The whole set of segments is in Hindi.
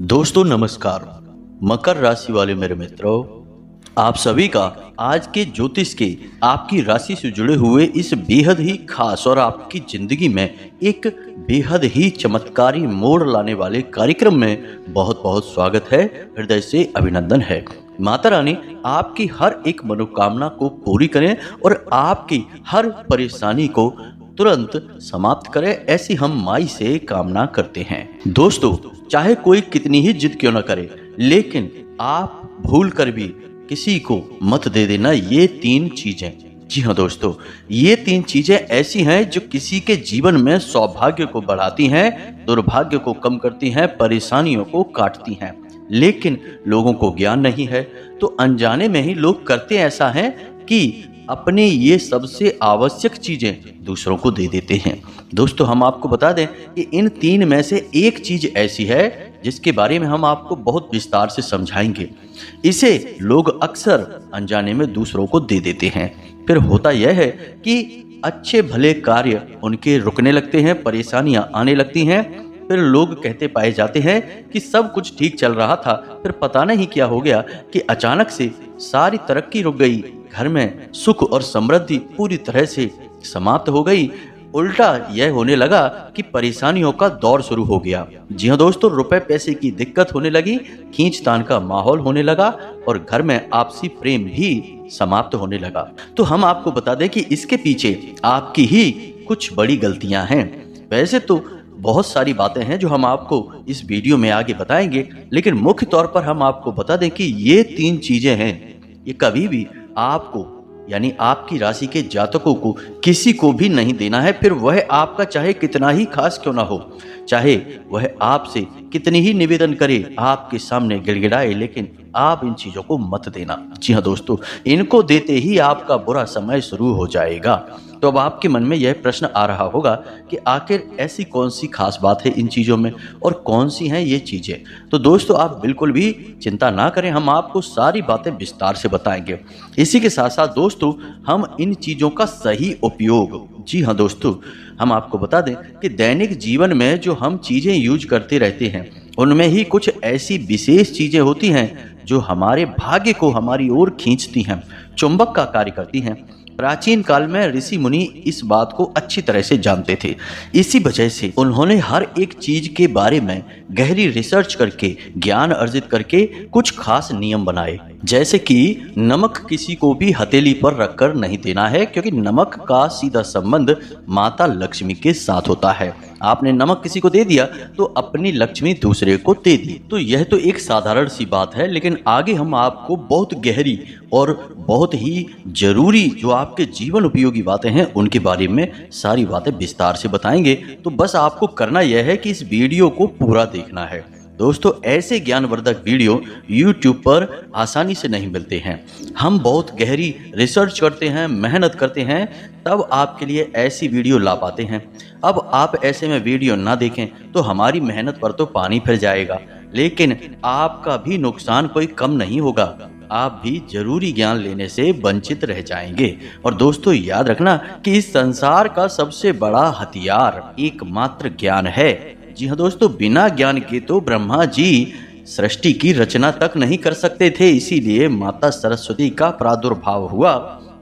दोस्तों नमस्कार। मकर राशि वाले मेरे मित्रों, आप सभी का आज के ज्योतिष के आपकी राशि से जुड़े हुए इस बेहद ही खास और आपकी जिंदगी में एक बेहद ही चमत्कारी मोड़ लाने वाले कार्यक्रम में बहुत बहुत स्वागत है। हृदय से अभिनंदन है। माता रानी आपकी हर एक मनोकामना को पूरी करें और आपकी हर परेशानी को तुरंत समाप्त करें, ऐसी हम माई से कामना करते हैं। दोस्तों, चाहे कोई कितनी ही जिद क्यों न करे, लेकिन आप भूल कर भी किसी को मत दे देना ये 3 चीजें। जी हाँ दोस्तों, ये 3 चीजें ऐसी हैं जो किसी के जीवन में सौभाग्य को बढ़ाती हैं, दुर्भाग्य को कम करती हैं, परेशानियों को काटती हैं। लेकिन लोगों को ज्ञान नहीं है, तो अनजाने में ही लोग करते ऐसा है कि अपने ये सबसे आवश्यक चीजें दूसरों को दे देते हैं। दोस्तों, हम आपको बता दें कि इन 3 में से एक चीज ऐसी है जिसके बारे में हम आपको बहुत विस्तार से समझाएंगे। इसे लोग अक्सर अनजाने में दूसरों को दे देते हैं। फिर होता यह है कि अच्छे भले कार्य उनके रुकने लगते हैं, परेशानियां आने लगती हैं। फिर लोग कहते पाए जाते हैं कि सब कुछ ठीक चल रहा था, फिर पता नहीं क्या हो गया कि अचानक से सारी तरक्की रुक गई, घर में सुख और समृद्धि पूरी तरह से समाप्त हो गई। उल्टा यह होने लगा कि परेशानियों का दौर शुरू हो गया। जी हाँ दोस्तों, रुपए पैसे की दिक्कत होने लगी, खींचतान का माहौल होने लगा और घर में आपसी प्रेम भी समाप्त होने लगा। तो हम आपको बता दें कि इसके पीछे आपकी ही कुछ बड़ी गलतियां हैं। वैसे तो बहुत सारी बातें हैं जो हम आपको इस वीडियो में आगे बताएंगे, लेकिन मुख्य तौर पर हम आपको बता दें कि ये 3 चीजें हैं, ये कभी भी आपको यानी आपकी राशि के जातकों को किसी को भी नहीं देना है। फिर वह आपका चाहे कितना ही खास क्यों ना हो, चाहे वह आपसे कितनी ही निवेदन करे, आपके सामने गिड़गिड़ाए, लेकिन आप इन चीजों को मत देना। जी हाँ दोस्तों, इनको देते ही आपका बुरा समय शुरू हो जाएगा। तो अब आपके मन में यह प्रश्न आ रहा होगा कि आखिर ऐसी कौन सी खास बात है इन चीज़ों में और कौन सी हैं ये चीज़ें। तो दोस्तों, आप बिल्कुल भी चिंता ना करें, हम आपको सारी बातें विस्तार से बताएंगे। इसी के साथ साथ दोस्तों, हम इन चीज़ों का सही उपयोग, जी हाँ दोस्तों, हम आपको बता दें कि दैनिक जीवन में जो हम चीज़ें यूज करते रहते हैं, उनमें ही कुछ ऐसी विशेष चीज़ें होती हैं जो हमारे भाग्य को हमारी ओर खींचती हैं, चुंबक का कार्य करती हैं। प्राचीन काल में ऋषि मुनि इस बात को अच्छी तरह से जानते थे। इसी वजह से उन्होंने हर एक चीज के बारे में गहरी रिसर्च करके, ज्ञान अर्जित करके कुछ खास नियम बनाए। जैसे कि नमक किसी को भी हथेली पर रखकर नहीं देना है, क्योंकि नमक का सीधा संबंध माता लक्ष्मी के साथ होता है। आपने नमक किसी को दे दिया तो अपनी लक्ष्मी दूसरे को दे दी। तो यह तो एक साधारण सी बात है, लेकिन आगे हम आपको बहुत गहरी और बहुत ही जरूरी जो आपके जीवन उपयोगी बातें हैं उनके बारे में सारी बातें विस्तार से बताएंगे। तो बस आपको करना यह है कि इस वीडियो को पूरा देखना है। दोस्तों, ऐसे ज्ञानवर्धक वीडियो YouTube पर आसानी से नहीं मिलते हैं। हम बहुत गहरी रिसर्च करते हैं, मेहनत करते हैं, तब आपके लिए ऐसी वीडियो ला पाते हैं। अब आप ऐसे में वीडियो ना देखें तो हमारी मेहनत पर तो पानी फिर जाएगा, लेकिन आपका भी नुकसान कोई कम नहीं होगा। आप भी जरूरी ज्ञान लेने से वंचित रह जाएंगे। और दोस्तों, याद रखना कि इस संसार का सबसे बड़ा हथियार एकमात्र ज्ञान है। जी हाँ दोस्तों, बिना ज्ञान के तो ब्रह्मा जी सृष्टि की रचना तक नहीं कर सकते थे। इसीलिए माता सरस्वती का प्रादुर्भाव हुआ,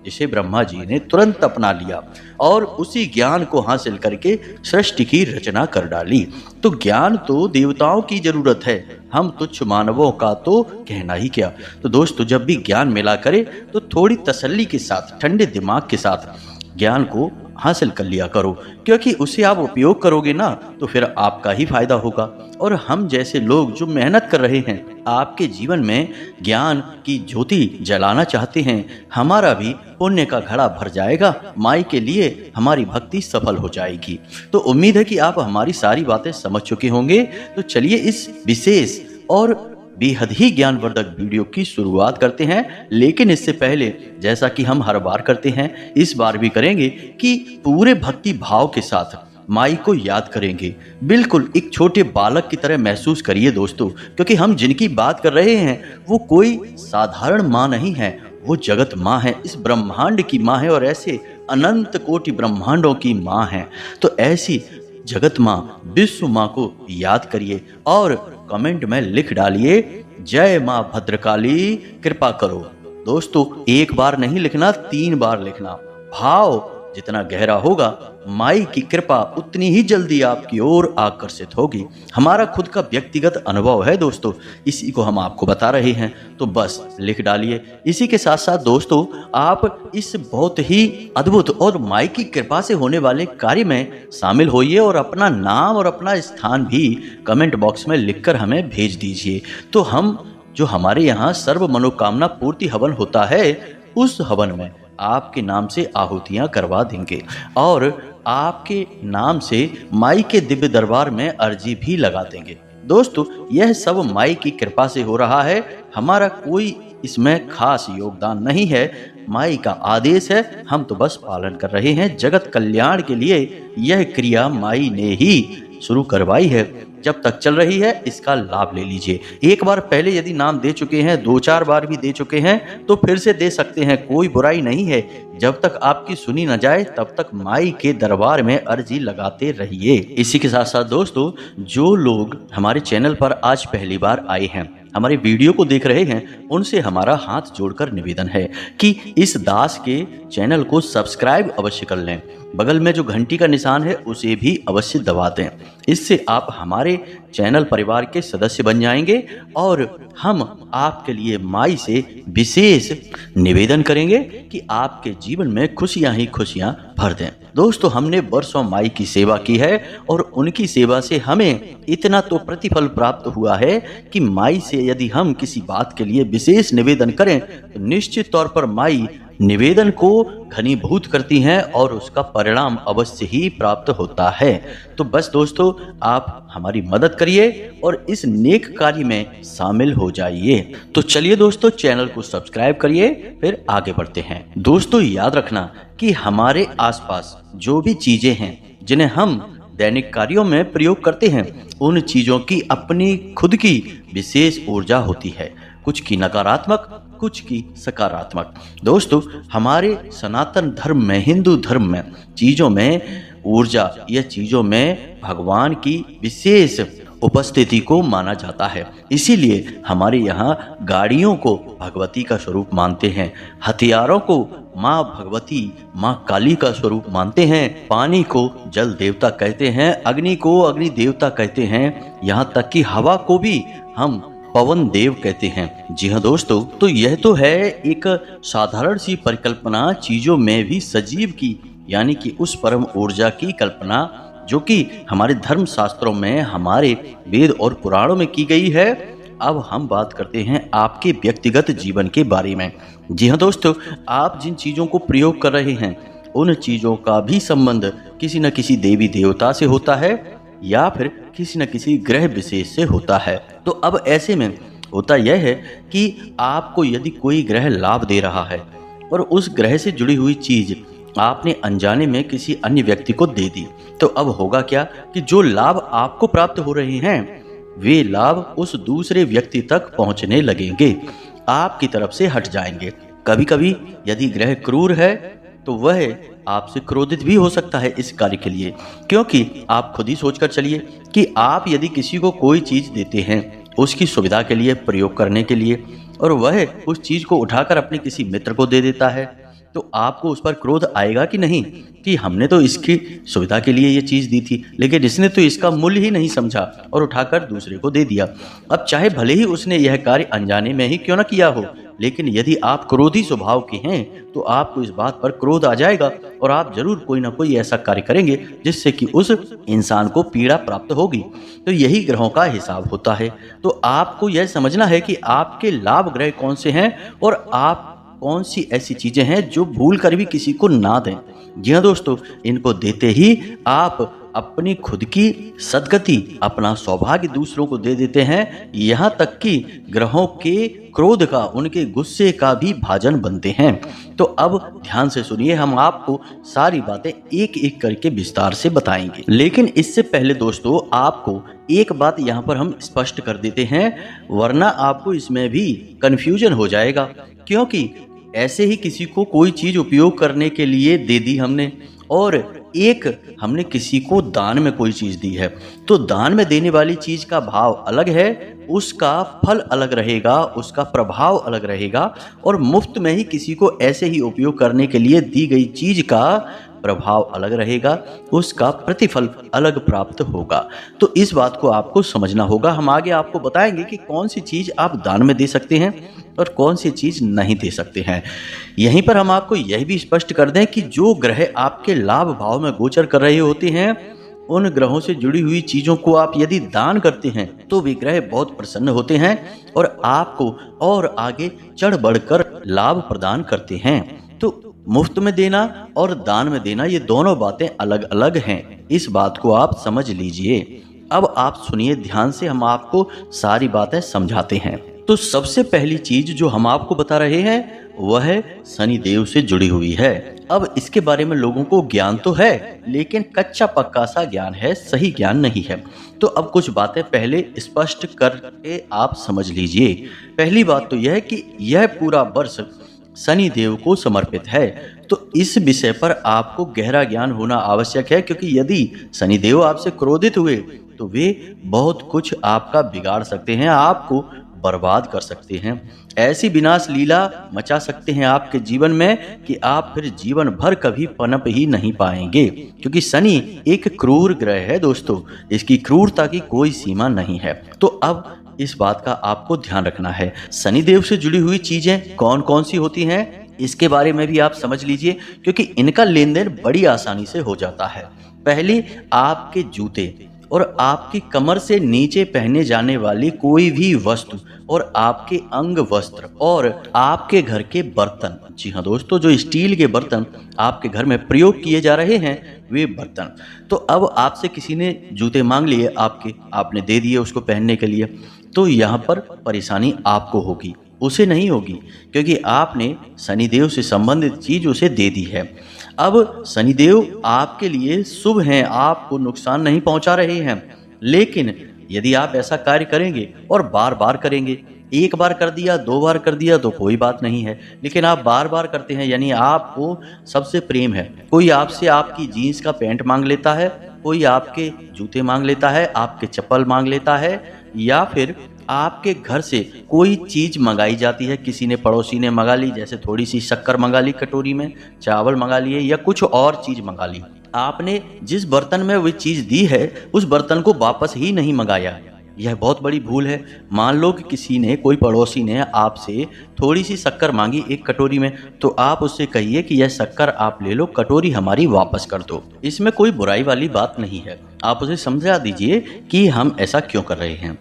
जिसे ब्रह्मा जी ने तुरंत अपना लिया और उसी ज्ञान को हासिल करके सृष्टि की रचना कर डाली। तो ज्ञान तो देवताओं की जरूरत है, हम तुच्छ मानवों का तो कहना ही क्या। तो दोस्तों, जब भी ज्ञान मिला करे तो थोड़ी तसल्ली के साथ, ठंडे दिमाग के साथ ज्ञान को हासिल कर लिया करो, क्योंकि उसे आप उपयोग करोगे ना तो फिर आपका ही फायदा होगा। और हम जैसे लोग जो मेहनत कर रहे हैं, आपके जीवन में ज्ञान की ज्योति जलाना चाहते हैं, हमारा भी पुण्य का घड़ा भर जाएगा, माई के लिए हमारी भक्ति सफल हो जाएगी। तो उम्मीद है कि आप हमारी सारी बातें समझ चुके होंगे। तो चलिए इस विशेष और बेहद ही ज्ञानवर्धक वीडियो की शुरुआत करते हैं। लेकिन इससे पहले, जैसा कि हम हर बार करते हैं, इस बार भी करेंगे कि पूरे भक्ति भाव के साथ माई को याद करेंगे। बिल्कुल एक छोटे बालक की तरह महसूस करिए दोस्तों, क्योंकि हम जिनकी बात कर रहे हैं वो कोई साधारण माँ नहीं है, वो जगत माँ है, इस ब्रह्मांड की माँ है और ऐसे अनंत कोटि ब्रह्मांडों की माँ है। तो ऐसी जगत माँ विश्व माँ को याद करिए और कमेंट में लिख डालिए जय माँ भद्रकाली कृपा करो। दोस्तों एक बार नहीं लिखना, 3 बार लिखना। भाव जितना गहरा होगा माई की कृपा उतनी ही जल्दी आपकी ओर आकर्षित होगी। हमारा खुद का व्यक्तिगत अनुभव है दोस्तों, इसी को हम आपको बता रहे हैं, तो बस लिख डालिए। इसी के साथ साथ दोस्तों आप इस बहुत ही अद्भुत और माई की कृपा से होने वाले कार्य में शामिल होइए और अपना नाम और अपना स्थान भी कमेंट बॉक्स में लिखकर हमें भेज दीजिए। तो हम जो हमारे यहाँ सर्व मनोकामना पूर्ति हवन होता है, उस हवन में आपके नाम से आहुतियां करवा देंगे और आपके नाम से माई के दिव्य दरबार में अर्जी भी लगा देंगे। दोस्तों यह सब माई की कृपा से हो रहा है, हमारा कोई इसमें खास योगदान नहीं है। माई का आदेश है, हम तो बस पालन कर रहे हैं। जगत कल्याण के लिए यह क्रिया माई ने ही शुरू करवाई है, जब तक चल रही है इसका लाभ ले लीजिए। एक बार पहले यदि नाम दे चुके हैं, 2-4 बार भी दे चुके हैं, तो फिर से दे सकते हैं, कोई बुराई नहीं है। जब तक आपकी सुनी न जाए तब तक माई के दरबार में अर्जी लगाते रहिए। इसी के साथ साथ दोस्तों जो लोग हमारे चैनल पर आज पहली बार आए हैं, हमारे वीडियो को देख रहे हैं, उनसे हमारा हाथ जोड़कर निवेदन है कि इस दास के चैनल को सब्सक्राइब अवश्य कर लें। बगल में जो घंटी का निशान है उसे भी अवश्य दबा दें। इससे आप हमारे चैनल परिवार के सदस्य बन जाएंगे और हम आपके लिए माई से विशेष निवेदन करेंगे कि आपके जीवन में खुशियां ही खुशियां भर दें। दोस्तों हमने वर्षों माई की सेवा की है और उनकी सेवा से हमें इतना तो प्रतिफल प्राप्त हुआ है कि माई से यदि हम किसी बात के लिए विशेष निवेदन करें तो निश्चित तौर पर माई निवेदन को घनीभूत करती हैं और उसका परिणाम अवश्य ही प्राप्त होता है। तो बस दोस्तों आप हमारी मदद करिए और इस नेक कार्य में शामिल हो जाइए। तो चलिए दोस्तों चैनल को सब्सक्राइब करिए, फिर आगे बढ़ते हैं। दोस्तों याद रखना कि हमारे आसपास जो भी चीजें हैं जिन्हें हम दैनिक कार्यों में प्रयोग करते हैं, उन चीजों की अपनी खुद की विशेष ऊर्जा होती है, कुछ की नकारात्मक, कुछ की सकारात्मक। दोस्तों हमारे सनातन धर्म में, हिंदू धर्म में चीजों में ऊर्जा या चीजों में भगवान की विशेष उपस्थिति को माना जाता है। इसीलिए हमारे यहाँ गाड़ियों को भगवती का स्वरूप मानते हैं, हथियारों को माँ भगवती, माँ काली का स्वरूप मानते हैं, पानी को जल देवता कहते हैं, अग्नि को अग्नि देवता कहते हैं, यहाँ तक कि हवा को भी हम पवन देव कहते हैं। जी हाँ दोस्तों, तो यह तो है एक साधारण सी परिकल्पना चीजों में भी सजीव की, यानी कि उस परम ऊर्जा की कल्पना जो कि हमारे धर्म शास्त्रों में, हमारे वेद और पुराणों में की गई है। अब हम बात करते हैं आपके व्यक्तिगत जीवन के बारे में। जी हाँ दोस्तों, आप जिन चीज़ों को प्रयोग कर रहे हैं उन चीज़ों का भी संबंध किसी न किसी देवी देवता से होता है या फिर किसी न किसी ग्रह विशेष से होता है। तो अब ऐसे में होता यह है कि आपको यदि कोई ग्रह लाभ दे रहा है और उस ग्रह से जुड़ी हुई चीज़ आपने अनजाने में किसी अन्य व्यक्ति को दे दी, तो अब होगा क्या कि जो लाभ आपको प्राप्त हो रहे हैं वे लाभ उस दूसरे व्यक्ति तक पहुंचने लगेंगे, आपकी तरफ से हट जाएंगे। कभी कभी यदि ग्रह क्रूर है तो वह आपसे क्रोधित भी हो सकता है इस कार्य के लिए, क्योंकि आप खुद ही सोचकर चलिए कि आप यदि किसी को कोई चीज़ देते हैं उसकी सुविधा के लिए, प्रयोग करने के लिए, और वह उस चीज़ को उठाकर अपने किसी मित्र को दे देता है, तो आपको उस पर क्रोध आएगा कि नहीं कि हमने तो इसकी सुविधा के लिए ये चीज़ दी थी, लेकिन इसने तो इसका मूल्य ही नहीं समझा और उठाकर दूसरे को दे दिया। अब चाहे भले ही उसने यह कार्य अनजाने में ही क्यों ना किया हो, लेकिन यदि आप क्रोधी स्वभाव के हैं तो आपको इस बात पर क्रोध आ जाएगा और आप जरूर कोई ना कोई ऐसा कार्य करेंगे जिससे कि उस इंसान को पीड़ा प्राप्त होगी। तो यही ग्रहों का हिसाब होता है। तो आपको यह समझना है कि आपके लाभ ग्रह कौन से हैं और आप कौन सी ऐसी चीजें हैं जो भूल कर भी किसी को ना दें। जी हाँ दोस्तों, इनको देते ही आप अपनी खुद की सद्गति, अपना सौभाग्य दूसरों को दे देते हैं, यहाँ तक कि ग्रहों के क्रोध का, उनके गुस्से का भी भाजन बनते हैं। तो अब ध्यान से सुनिए, हम आपको सारी बातें एक एक करके विस्तार से बताएंगे। लेकिन इससे पहले दोस्तों आपको एक बात यहाँ पर हम स्पष्ट कर देते हैं, वरना आपको इसमें भी कन्फ्यूजन हो जाएगा। क्योंकि ऐसे ही किसी को कोई चीज़ उपयोग करने के लिए दे दी हमने और एक हमने किसी को दान में कोई चीज़ दी है, तो दान में देने वाली चीज़ का भाव अलग है, उसका फल अलग रहेगा, उसका प्रभाव अलग रहेगा, और मुफ्त में ही किसी को ऐसे ही उपयोग करने के लिए दी गई चीज़ का प्रभाव अलग रहेगा, उसका प्रतिफल अलग प्राप्त होगा। तो इस बात को आपको समझना होगा। हम आगे आपको बताएंगे कि कौन सी चीज़ आप दान में दे सकते हैं और कौन सी चीज़ नहीं दे सकते हैं। यहीं पर हम आपको यह भी स्पष्ट कर दें कि जो ग्रह आपके लाभ भाव में गोचर कर रहे होते हैं, उन ग्रहों से जुड़ी हुई चीज़ों को आप यदि दान करते हैं तो वे ग्रह बहुत प्रसन्न होते हैं और आपको और आगे चढ़ बढ़कर लाभ प्रदान करते हैं। तो मुफ्त में देना और दान में देना, ये दोनों बातें अलग अलग हैं। इस बात को आप समझ लीजिए। अब आप सुनिए ध्यान से, हम आपको सारी बातें समझाते हैं। तो सबसे पहली चीज जो हम आपको बता रहे हैं वह है शनि देव से जुड़ी हुई है। अब इसके बारे में लोगों को ज्ञान तो है, लेकिन कच्चा पक्का सा ज्ञान है, सही ज्ञान नहीं है। तो अब कुछ बातें पहले स्पष्ट करके आप समझ लीजिए। पहली बात तो यह है कि यह पूरा वर्ष शनि देव को समर्पित है। तो इस विषय पर आपको गहरा ज्ञान होना आवश्यक है, क्योंकि यदि शनि देव आपसे क्रोधित हुए तो वे बहुत कुछ आपका बिगाड़ सकते हैं, आपको बर्बाद कर सकते हैं। ऐसी विनाश लीला मचा सकते हैं आपके जीवन में कि आप फिर जीवन भर कभी पनप ही नहीं पाएंगे, क्योंकि शनि एक क्रूर ग्रह है दोस्तों, इसकी क्रूरता की कोई सीमा नहीं है। तो अब इस बात का आपको ध्यान रखना है। शनिदेव से जुड़ी हुई चीजें कौन कौन सी होती हैं, इसके बारे में भी आप समझ लीजिए, क्योंकि इनका लेन देन बड़ी आसानी से हो जाता है। पहले आपके जूते और आपकी कमर से नीचे पहने जाने वाली कोई भी वस्तु और आपके अंग वस्त्र और आपके घर के बर्तन, जी हाँ दोस्तों, जो स्टील के बर्तन आपके घर में प्रयोग किए जा रहे हैं वे बर्तन। तो अब आपसे किसी ने जूते मांग लिए आपने दे दिए उसको पहनने के लिए, तो यहाँ पर परेशानी आपको होगी, उसे नहीं होगी, क्योंकि आपने शनिदेव से संबंधित चीज उसे दे दी है। अब शनिदेव आपके लिए शुभ हैं, आपको नुकसान नहीं पहुंचा रहे हैं, लेकिन यदि आप ऐसा कार्य करेंगे और बार बार करेंगे, एक बार कर दिया, दो बार कर दिया तो कोई बात नहीं है, लेकिन आप बार बार करते हैं, यानी आपको सबसे प्रेम है, कोई आपसे आपकी जीन्स का पैंट मांग लेता है, कोई आपके जूते मांग लेता है, आपके चप्पल मांग लेता है, या फिर आपके घर से कोई चीज मंगाई जाती है, किसी ने पड़ोसी ने मंगा ली, जैसे थोड़ी सी शक्कर मंगा ली कटोरी में, चावल मंगा लिए या कुछ और चीज मंगा ली, आपने जिस बर्तन में वो चीज दी है उस बर्तन को वापस ही नहीं मंगाया, यह बहुत बड़ी भूल है। मान लो कि किसी ने, कोई पड़ोसी ने आपसे थोड़ी सी शक्कर मांगी एक कटोरी में, तो आप उससे कहिए कि यह शक्कर आप ले लो, कटोरी हमारी वापस कर दो। इसमें कोई बुराई वाली बात नहीं है, आप उसे समझा दीजिए कि हम ऐसा क्यों कर रहे हैं।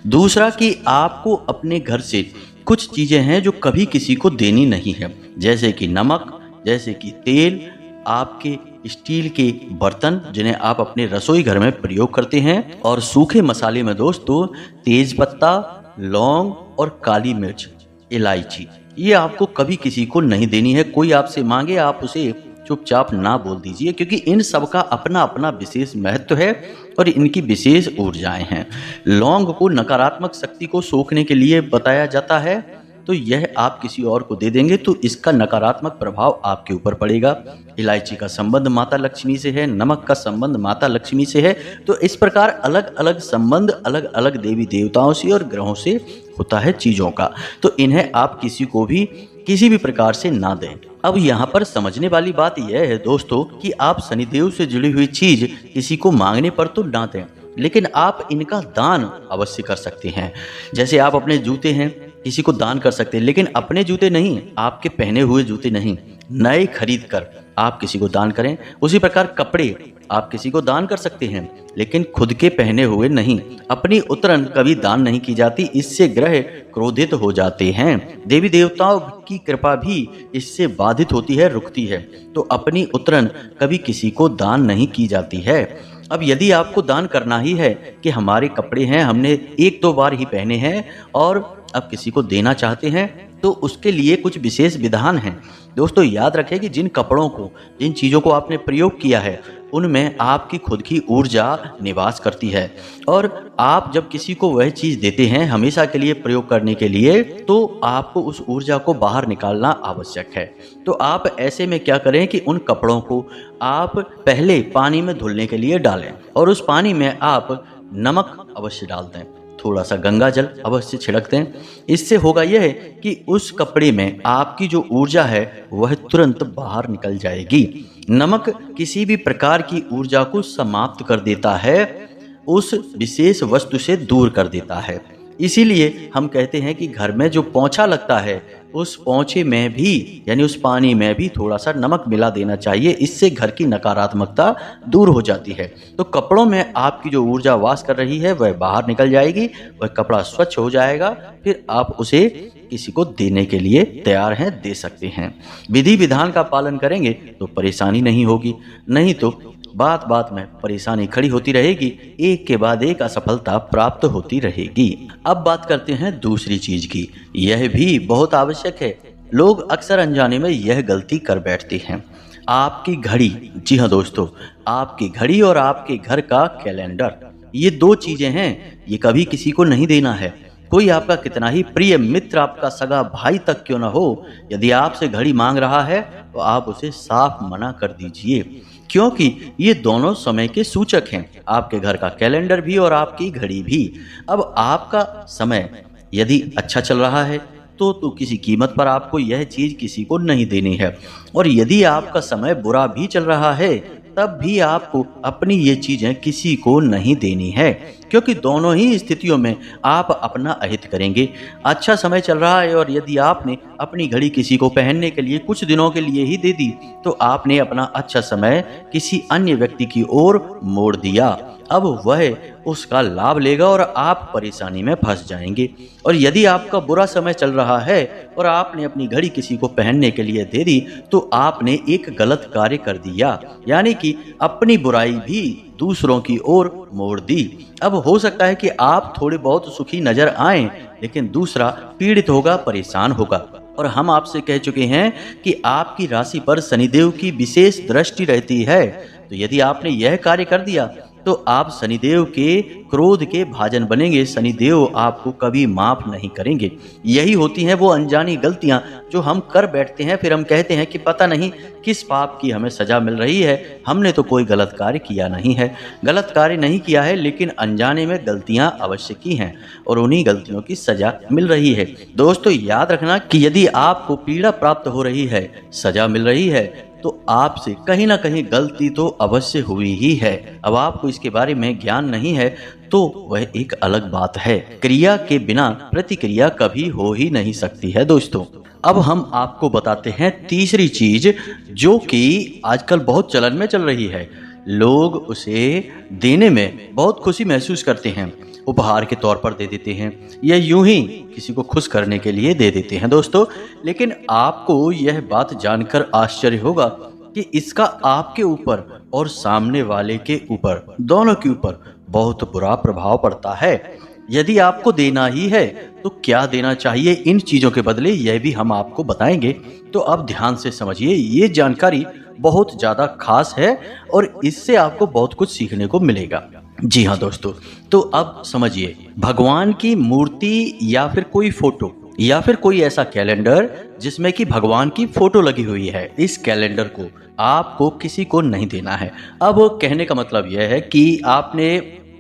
दूसरा कि आपको अपने घर से कुछ चीजें हैं जो कभी किसी को देनी नहीं है, जैसे कि नमक, जैसे कि तेल, आपके स्टील के बर्तन जिन्हें आप अपने रसोई घर में प्रयोग करते हैं, और सूखे मसाले में दोस्तों तेज पत्ता, लौंग और काली मिर्च, इलायची, ये आपको कभी किसी को नहीं देनी है। कोई आपसे मांगे आप उसे चुपचाप ना बोल दीजिए, क्योंकि इन सब का अपना अपना विशेष महत्व है और इनकी विशेष ऊर्जाएं हैं। लौंग को नकारात्मक शक्ति को सोखने के लिए बताया जाता है, तो यह आप किसी और को दे देंगे तो इसका नकारात्मक प्रभाव आपके ऊपर पड़ेगा। इलायची का संबंध माता लक्ष्मी से है, नमक का संबंध माता लक्ष्मी से है। तो इस प्रकार अलग अलग संबंध अलग अलग देवी देवताओं से और ग्रहों से होता है चीजों का, तो इन्हें आप किसी को भी किसी भी प्रकार से ना दें। अब यहाँ पर समझने वाली बात यह है दोस्तों कि आप शनिदेव से जुड़ी हुई चीज किसी को मांगने पर तो ना दें, लेकिन आप इनका दान अवश्य कर सकते हैं। जैसे आप अपने जूते हैं किसी को दान कर सकते हैं, लेकिन अपने जूते नहीं, आपके पहने हुए जूते नहीं, नए खरीद कर आप किसी को दान करें। उसी प्रकार कपड़े आप किसी को दान कर सकते हैं, लेकिन खुद के पहने हुए नहीं। अपनी उतरन कभी दान नहीं की जाती, इससे ग्रह क्रोधित हो जाते हैं। देवी देवताओं की कृपा भी इससे बाधित होती है, रुकती है। तो अपनी उतरन कभी किसी को दान नहीं की जाती है। अब यदि आपको दान करना ही है कि हमारे कपड़े हैं, हमने एक दो बार ही पहने हैं और अब किसी को देना चाहते हैं, तो उसके लिए कुछ विशेष विधान हैं। दोस्तों याद रखें कि जिन कपड़ों को, जिन चीज़ों को आपने प्रयोग किया है उनमें आपकी खुद की ऊर्जा निवास करती है। और आप जब किसी को वह चीज़ देते हैं हमेशा के लिए प्रयोग करने के लिए, तो आपको उस ऊर्जा को बाहर निकालना आवश्यक है। तो आप ऐसे में क्या करें कि उन कपड़ों को आप पहले पानी में धुलने के लिए डालें और उस पानी में आप नमक अवश्य डाल दें, थोड़ा सा गंगा जल अवश्य छिड़क दें। इससे होगा यह है कि उस कपड़े में आपकी जो ऊर्जा है वह तुरंत बाहर निकल जाएगी। नमक किसी भी प्रकार की ऊर्जा को समाप्त कर देता है, उस विशेष वस्तु से दूर कर देता है। इसीलिए हम कहते हैं कि घर में जो पोंछा लगता है उस पोंछे में भी यानी उस पानी में भी थोड़ा सा नमक मिला देना चाहिए, इससे घर की नकारात्मकता दूर हो जाती है। तो कपड़ों में आपकी जो ऊर्जा वास कर रही है वह बाहर निकल जाएगी, वह कपड़ा स्वच्छ हो जाएगा, फिर आप उसे किसी को देने के लिए तैयार हैं, दे सकते हैं। विधि विधान का पालन करेंगे तो परेशानी नहीं होगी, नहीं तो बात बात में परेशानी खड़ी होती रहेगी, एक के बाद एक असफलता प्राप्त होती रहेगी। अब बात करते हैं दूसरी चीज की, यह भी बहुत आवश्यक है। लोग अक्सर अनजाने में यह गलती कर बैठते हैं। आपकी घड़ी, जी हाँ दोस्तों, आपकी घड़ी और आपके घर का कैलेंडर, ये दो चीजें हैं, ये कभी किसी को नहीं देना है। कोई आपका कितना ही प्रिय मित्र, आपका सगा भाई तक क्यों ना हो, यदि आपसे घड़ी मांग रहा है तो आप उसे साफ मना कर दीजिए, क्योंकि ये दोनों समय के सूचक हैं, आपके घर का कैलेंडर भी और आपकी घड़ी भी। अब आपका समय यदि अच्छा चल रहा है तो किसी कीमत पर आपको यह चीज किसी को नहीं देनी है, और यदि आपका समय बुरा भी चल रहा है तब भी आपको अपनी ये चीजें किसी को नहीं देनी है, क्योंकि दोनों ही स्थितियों में आप अपना अहित करेंगे। अच्छा समय चल रहा है और यदि आपने अपनी घड़ी किसी को पहनने के लिए कुछ दिनों के लिए ही दे दी तो आपने अपना अच्छा समय किसी अन्य व्यक्ति की ओर मोड़ दिया। अब वह उसका लाभ लेगा और आप परेशानी में फंस जाएंगे। और यदि आपका बुरा समय चल रहा है और आपने अपनी घड़ी किसी को पहनने के लिए दे दी तो आपने एक गलत कार्य कर दिया, यानी कि अपनी बुराई भी दूसरों की ओर मोड़ दी। अब हो सकता है कि आप थोड़े बहुत सुखी नजर आएं, लेकिन दूसरा पीड़ित होगा, परेशान होगा। और हम आपसे कह चुके हैं कि आपकी राशि पर शनिदेव की विशेष दृष्टि रहती है, तो यदि आपने यह कार्य कर दिया तो आप शनिदेव के क्रोध के भाजन बनेंगे। शनिदेव आपको कभी माफ नहीं करेंगे। यही होती हैं वो अनजानी गलतियां जो हम कर बैठते हैं, फिर हम कहते हैं कि पता नहीं किस पाप की हमें सजा मिल रही है, हमने तो कोई गलत कार्य किया नहीं है। गलत कार्य नहीं किया है, लेकिन अनजाने में गलतियां अवश्य की हैं और उन्हीं गलतियों की सजा मिल रही है। दोस्तों याद रखना कि यदि आपको पीड़ा प्राप्त हो रही है, सजा मिल रही है, तो आपसे कहीं ना कहीं गलती तो अवश्य हुई ही है। अब आपको इसके बारे में ज्ञान नहीं है तो वह एक अलग बात है। क्रिया के बिना प्रतिक्रिया कभी हो ही नहीं सकती है दोस्तों। अब हम आपको बताते हैं तीसरी चीज जो कि आजकल बहुत चलन में चल रही है। लोग उसे देने में बहुत खुशी महसूस करते हैं, उपहार के तौर पर दे देते हैं या यूं ही किसी को खुश करने के लिए दे देते हैं दोस्तों। लेकिन आपको यह बात जानकर आश्चर्य होगा कि इसका आपके ऊपर और सामने वाले के ऊपर, दोनों के ऊपर बहुत बुरा प्रभाव पड़ता है। यदि आपको देना ही है तो क्या देना चाहिए इन चीजों के बदले, यह भी हम आपको बताएंगे। तो अब ध्यान से समझिए, ये जानकारी बहुत ज्यादा खास है और इससे आपको बहुत कुछ सीखने को मिलेगा। जी हाँ दोस्तों, तो अब समझिए, भगवान की मूर्ति या फिर कोई फोटो या फिर कोई ऐसा कैलेंडर जिसमें कि भगवान की फोटो लगी हुई है, इस कैलेंडर को आपको किसी को नहीं देना है। अब कहने का मतलब यह है कि आपने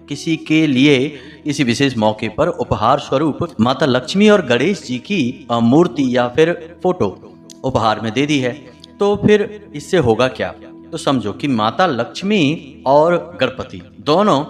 किसी के लिए किसी विशेष मौके पर उपहार स्वरूप माता लक्ष्मी और गणेश जी की मूर्ति या फिर फोटो उपहार में दे दी है, तो फिर इससे होगा क्या? तो समझो कि माता लक्ष्मी और गणपति दोनों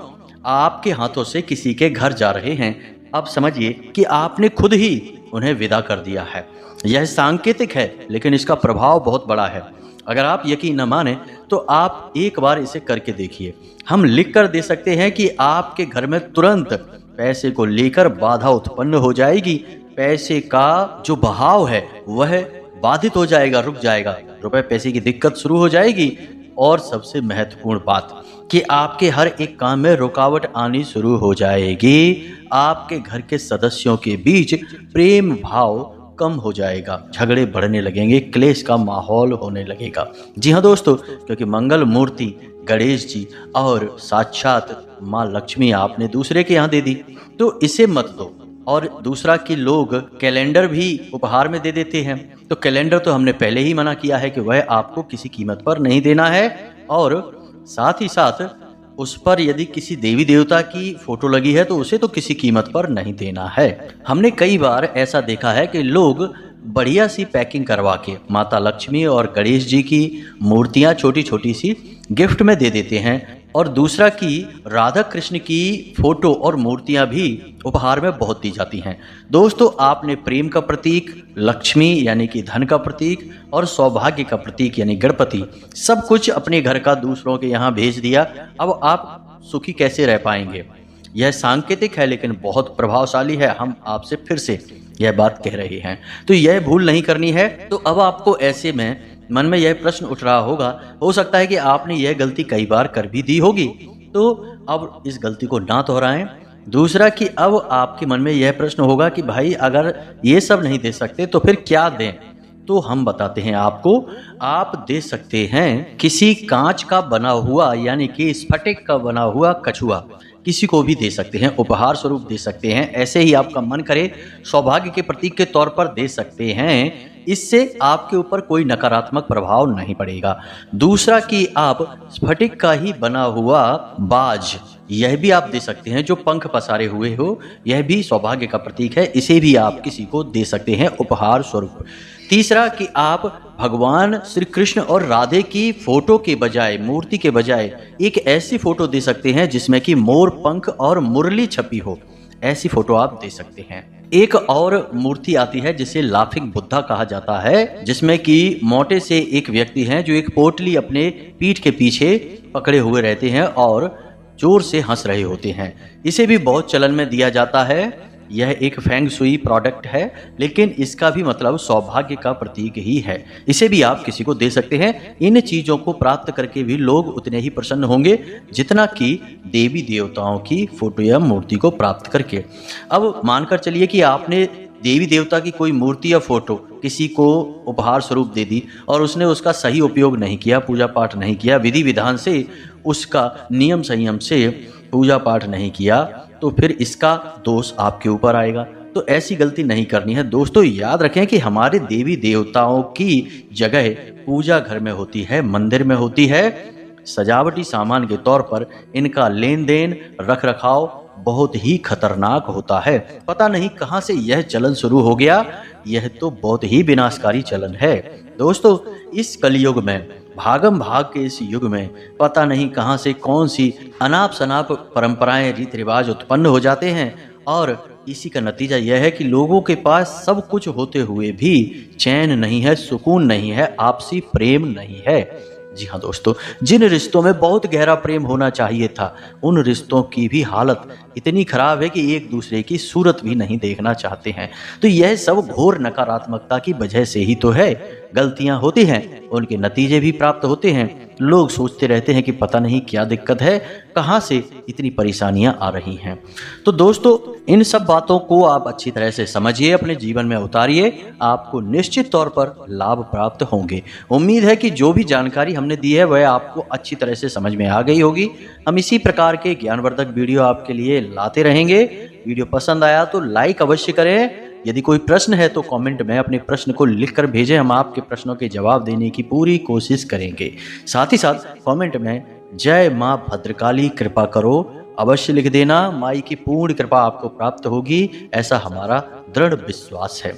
आपके हाथों से किसी के घर जा रहे हैं। अब समझिए कि आपने खुद ही उन्हें विदा कर दिया है। यह सांकेतिक है, लेकिन इसका प्रभाव बहुत बड़ा है। अगर आप यकीन न माने तो आप एक बार इसे करके देखिए। हम लिख कर दे सकते हैं कि आपके घर में तुरंत पैसे को लेकर बाधा उत्पन्न हो जाएगी। पैसे का जो बहाव है वह बाधित हो जाएगा, रुक जाएगा, रुपए पैसे की दिक्कत शुरू हो जाएगी। और सबसे महत्वपूर्ण बात कि आपके हर एक काम में रुकावट आनी शुरू हो जाएगी। आपके घर के सदस्यों के बीच प्रेम भाव कम हो जाएगा, झगड़े बढ़ने लगेंगे, क्लेश का माहौल होने लगेगा। जी हाँ दोस्तों, क्योंकि मंगल मूर्ति गणेश जी और साक्षात माँ लक्ष्मी आपने दूसरे के यहाँ दे दी, तो इसे मत दो। और दूसरा कि लोग कैलेंडर भी उपहार में दे देते हैं, तो कैलेंडर तो हमने पहले ही मना किया है कि वह आपको किसी कीमत पर नहीं देना है। और साथ ही साथ उस पर यदि किसी देवी देवता की फोटो लगी है तो उसे तो किसी कीमत पर नहीं देना है। हमने कई बार ऐसा देखा है कि लोग बढ़िया सी पैकिंग करवा के माता लक्ष्मी और गणेश जी की मूर्तियां छोटी छोटी सी गिफ्ट में दे देते हैं, और दूसरा कि राधा कृष्ण की फोटो और मूर्तियां भी उपहार में बहुत दी जाती हैं। दोस्तों, आपने प्रेम का प्रतीक लक्ष्मी यानी कि धन का प्रतीक और सौभाग्य का प्रतीक यानी गणपति सब कुछ अपने घर का दूसरों के यहाँ भेज दिया। अब आप सुखी कैसे रह पाएंगे? यह सांकेतिक है लेकिन बहुत प्रभावशाली है। हम आपसे फिर से यह बात कह रहे हैं, तो यह भूल नहीं करनी है। तो अब आपको ऐसे में मन में यह प्रश्न उठ रहा होगा, हो सकता है कि आपने यह गलती कई बार कर भी दी होगी, तो अब इस गलती को ना दोहराएं। दूसरा कि अब आपके मन में यह प्रश्न होगा कि भाई अगर ये सब नहीं दे सकते तो फिर क्या दें? तो हम बताते हैं आपको, आप दे सकते हैं किसी कांच का बना हुआ यानी कि स्फटिक का बना हुआ कछुआ, किसी को भी दे सकते हैं, उपहार स्वरूप दे सकते हैं। ऐसे ही आपका मन करे सौभाग्य के प्रतीक के तौर पर दे सकते हैं, इससे आपके ऊपर कोई नकारात्मक प्रभाव नहीं पड़ेगा। दूसरा कि आप स्फटिक का ही बना हुआ बाज, यह भी आप दे सकते हैं, जो पंख पसारे हुए हो, यह भी सौभाग्य का प्रतीक है, इसे भी आप किसी को दे सकते हैं उपहार स्वरूप। तीसरा कि आप भगवान श्री कृष्ण और राधे की फोटो के बजाय, मूर्ति के बजाय एक ऐसी फोटो दे सकते हैं जिसमें कि मोर पंख और मुरली छपी हो, ऐसी फोटो आप दे सकते हैं। एक और मूर्ति आती है जिसे लाफिंग बुद्धा कहा जाता है, जिसमें कि मोटे से एक व्यक्ति हैं जो एक पोटली अपने पीठ के पीछे पकड़े हुए रहते हैं और जोर से हंस रहे होते हैं। इसे भी बहुत चलन में दिया जाता है। यह एक फेंग शुई प्रोडक्ट है, लेकिन इसका भी मतलब सौभाग्य का प्रतीक ही है। इसे भी आप किसी को दे सकते हैं। इन चीज़ों को प्राप्त करके भी लोग उतने ही प्रसन्न होंगे जितना कि देवी देवताओं की फोटो या मूर्ति को प्राप्त करके। अब मानकर चलिए कि आपने देवी देवता की कोई मूर्ति या फोटो किसी को उपहार स्वरूप दे दी और उसने उसका सही उपयोग नहीं किया, पूजा पाठ नहीं किया, विधि विधान से उसका नियम संयम से पूजा पाठ नहीं किया, तो फिर इसका दोष आपके ऊपर आएगा। तो ऐसी गलती नहीं करनी है। दोस्तों, याद रखें कि हमारे देवी देवताओं की जगह पूजा घर में होती है, मंदिर में होती है। सजावटी सामान के तौर पर इनका लेन देन, रख रखाव बहुत ही खतरनाक होता है। पता नहीं कहां से यह चलन शुरू हो गया, यह तो बहुत ही विनाशकारी चलन है। दोस्तों, इस कलयुग में, भागम भाग के इस युग में पता नहीं कहां से कौन सी अनाप शनाप परंपराएं, रीति रिवाज उत्पन्न हो जाते हैं, और इसी का नतीजा यह है कि लोगों के पास सब कुछ होते हुए भी चैन नहीं है, सुकून नहीं है, आपसी प्रेम नहीं है। जी हाँ दोस्तों, जिन रिश्तों में बहुत गहरा प्रेम होना चाहिए था, उन रिश्तों की भी हालत इतनी खराब है कि एक दूसरे की सूरत भी नहीं देखना चाहते हैं। तो यह सब घोर नकारात्मकता की वजह से ही तो है। गलतियां होती हैं, उनके नतीजे भी प्राप्त होते हैं। लोग सोचते रहते हैं कि पता नहीं क्या दिक्कत है, कहाँ से इतनी परेशानियां आ रही हैं। तो दोस्तों, इन सब बातों को आप अच्छी तरह से समझिए, अपने जीवन में उतारिए, आपको निश्चित तौर पर लाभ प्राप्त होंगे। उम्मीद है कि जो भी जानकारी हमने दी है वह आपको अच्छी तरह से समझ में आ गई होगी। हम इसी प्रकार के ज्ञानवर्धक वीडियो आपके लिए लाते रहेंगे। वीडियो पसंद आया तो लाइक अवश्य करें। यदि कोई प्रश्न है तो कमेंट में अपने प्रश्न को लिखकर भेजें, हम आपके प्रश्नों के जवाब देने की पूरी कोशिश करेंगे। साथ ही साथ कमेंट में जय माँ भद्रकाली कृपा करो अवश्य लिख देना। माई की पूर्ण कृपा आपको प्राप्त होगी, ऐसा हमारा दृढ़ विश्वास है।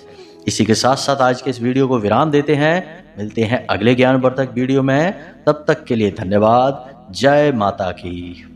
इसी के साथ साथ आज के इस वीडियो को विराम देते हैं। मिलते हैं अगले ज्ञानवर्धक वीडियो में, तब तक के लिए धन्यवाद। जय माता की।